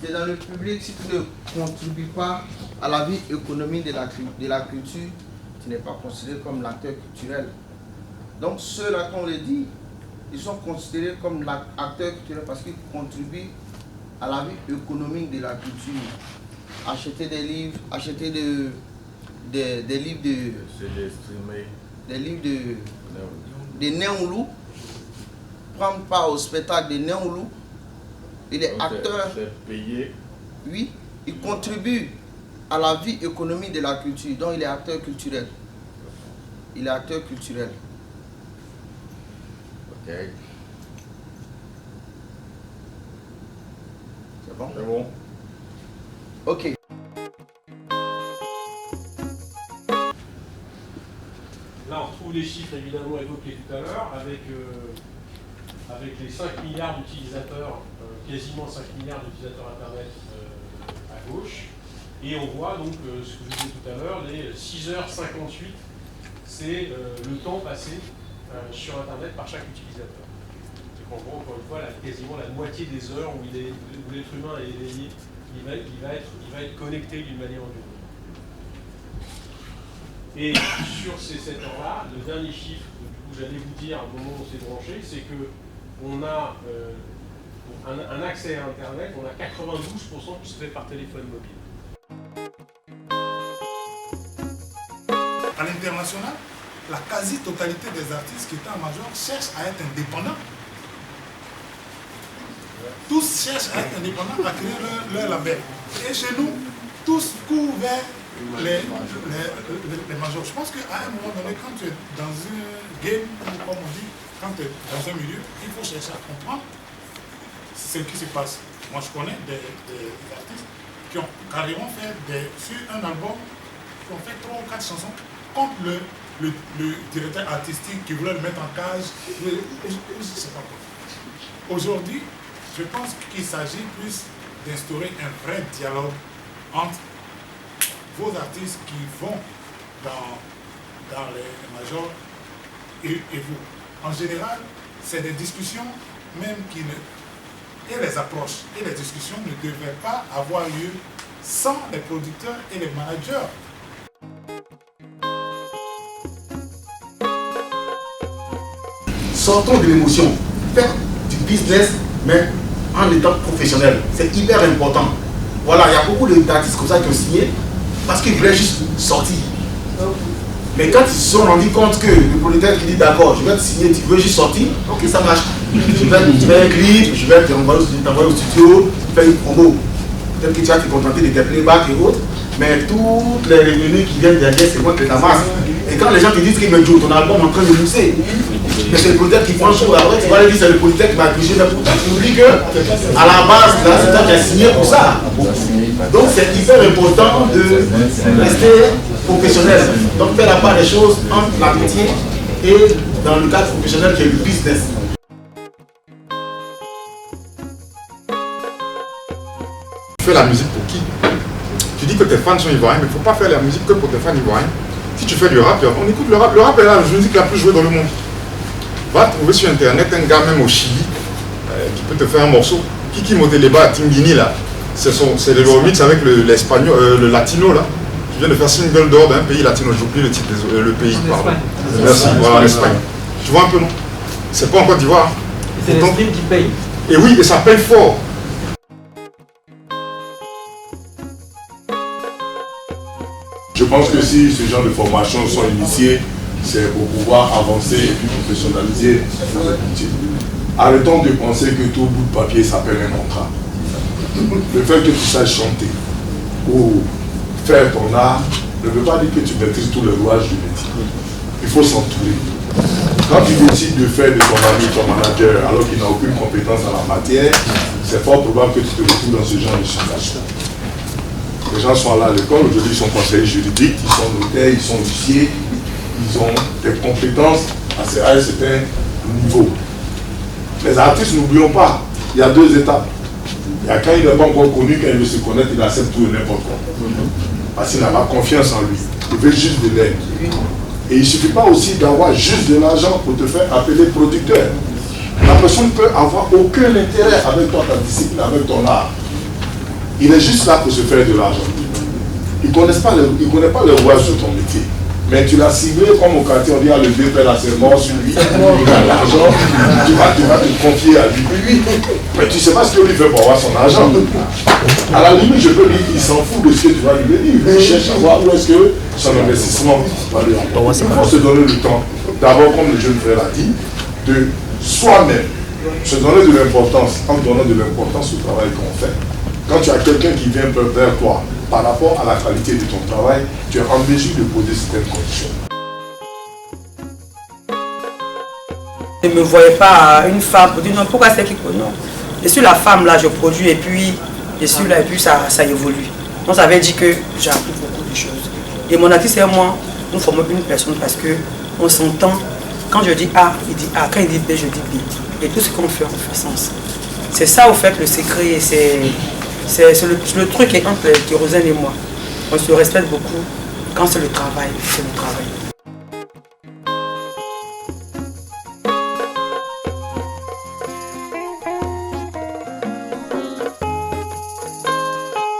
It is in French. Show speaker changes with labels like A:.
A: C'est dans le public, si tu ne contribues pas à la vie économique de la culture, tu n'es pas considéré comme l'acteur culturel. Donc ceux-là, qu'on les dit, ils sont considérés comme l'acteur culturel parce qu'ils contribuent à la vie économique de la culture. Acheter des livres, acheter des livres de Néoulou, prendre part au spectacle de Néoulou. Il est acteur.
B: Payé.
A: Oui, il contribue à la vie économique de la culture. Donc il est acteur culturel. Il est acteur culturel.
B: Ok.
A: C'est bon?
B: C'est bon.
A: Ok.
C: Là, on retrouve les chiffres évidemment évoqués tout à l'heure avec les 5 milliards d'utilisateurs, quasiment 5 milliards d'utilisateurs Internet à gauche. Et on voit donc ce que je disais tout à l'heure, les 6h58, c'est le temps passé sur Internet par chaque utilisateur. C'est qu'en gros, encore une fois, quasiment la moitié des heures où l'être humain est éveillé, il va être connecté d'une manière ou d'une autre. Et sur ces 7 heures-là, le dernier chiffre que j'allais vous dire au moment où on s'est branché, c'est qu'on a un accès à Internet, on a 92% qui se fait par téléphone mobile.
D: À l'international, la quasi-totalité des artistes qui étaient en major cherchent à être indépendants. Tous cherchent à être indépendants, à créer leur label. Et chez nous, tous courent vers les majors. Je pense qu'à un moment donné, quand tu es dans un game, comme on dit, quand tu es dans un milieu, il faut chercher à comprendre ce qui se passe. Moi, je connais des artistes qui ont carrément fait sur un album, qui ont fait 3 ou 4 chansons contre le directeur artistique qui voulait le mettre en cage. Je ne sais pas quoi. Aujourd'hui, je pense qu'il s'agit plus d'instaurer un vrai dialogue entre vos artistes qui vont dans les majors et vous. En général, c'est des discussions même et les approches et les discussions ne devraient pas avoir lieu sans les producteurs et les managers.
E: Sortons de l'émotion, faire du business, mais en étant professionnel. C'est hyper important. Voilà, il y a beaucoup d'artistes comme ça qui ont signé parce qu'ils voulaient juste sortir. Mais quand ils se sont rendus compte que le producteur qui dit d'accord, je vais te signer, tu veux juste sortir, ok, ça marche. Je vais un clip, je vais t'envoyer au studio, faire une promo. Peut-être que tu vas te contenter de tes playbacks et autres, mais toutes les revenus qui viennent derrière, c'est moi qui les amasse. Et quand les gens te disent qu'ils me jouent ton album en train de mousser, mais c'est le producteur qui prend le show, après tu vas lui dire c'est le producteur qui m'a accusé, mais pourtant tu oublies que à la base, là, c'est toi qui as signé pour ça. Donc c'est hyper important de rester professionnel. Donc faire la part des choses entre l'amitié et dans le cadre professionnel qui est le business.
D: Tu fais la musique pour qui? Tu dis que tes fans sont ivoiriens, mais il ne faut pas faire la musique que pour tes fans ivoiriens. Si tu fais du rap, on écoute le rap. Le rap est la musique la plus jouée dans le monde. Va trouver sur internet un gars même au Chili qui peut te faire un morceau. Kiki Moteleba, Tingini là, c'est le remix avec l'espagnol, le latino là, qui vient de faire single d'or d'un pays latino. J'oublie le titre, le pays, pardon. Merci, voilà l'Espagne. Tu vois un peu non? C'est pas en Côte d'Ivoire.
F: C'est le stream qui paye.
D: Et oui, et ça paye fort.
B: Je pense que si ce genre de formations sont initiées, c'est pour pouvoir avancer et puis professionnaliser notre métier. Arrêtons de penser que tout bout de papier s'appelle un contrat. Le fait que tu saches chanter ou faire ton art ne veut pas dire que tu maîtrises tout le rouage du métier. Il faut s'entourer. Quand tu décides de faire de ton ami ton manager alors qu'il n'a aucune compétence en la matière, c'est fort probable que tu te retrouves dans ce genre de situation. Les gens sont là à l'école, aujourd'hui ils sont conseillers juridiques, ils sont notaires, ils sont huissiers, ils ont des compétences à un certain niveau. Les artistes, n'oublions pas, il y a 2 étapes. Il y a quand il n'est pas encore connu, quand il veut se connaître, il accepte tout et n'importe quoi. Parce qu'il n'a pas confiance en lui. il veut juste de l'aide. Et il ne suffit pas aussi d'avoir juste de l'argent pour te faire appeler producteur. La personne peut avoir aucun intérêt avec toi, ta discipline, avec ton art. Il est juste là pour se faire de l'argent. Il ne connaît pas le rouage de ton métier. Mais tu l'as ciblé comme au quartier, on dit le vieux père là, c'est mort sur lui, il a l'argent, tu vas te confier à lui. Mais tu ne sais pas ce que lui fait pour avoir son argent. À la limite, je peux dire qu'il s'en fout de ce que tu vas lui dire. Il cherche à voir où est-ce que son investissement va lui emporter. Il faut se donner le temps, d'abord, comme le jeune frère l'a dit, de soi-même se donner de l'importance, en donnant de l'importance au travail qu'on fait. Quand tu as quelqu'un qui vient vers toi, par rapport à la qualité de ton travail, tu es en mesure de poser certaines conditions.
F: Je ne me voyais pas une femme pour dire non, pourquoi c'est qui non. Je suis la femme là, je produis et puis je suis là et puis ça évolue. Donc ça veut dire que j'ai appris beaucoup de choses. Et mon artiste et moi, nous formons une personne parce qu'on s'entend. Quand je dis A, il dit A. Quand il dit B, je dis B. Et tout ce qu'on fait, on fait sens. C'est ça au fait le secret, c'est le truc qui est entre kérosène et moi. On se respecte beaucoup. Quand c'est le travail, c'est le travail.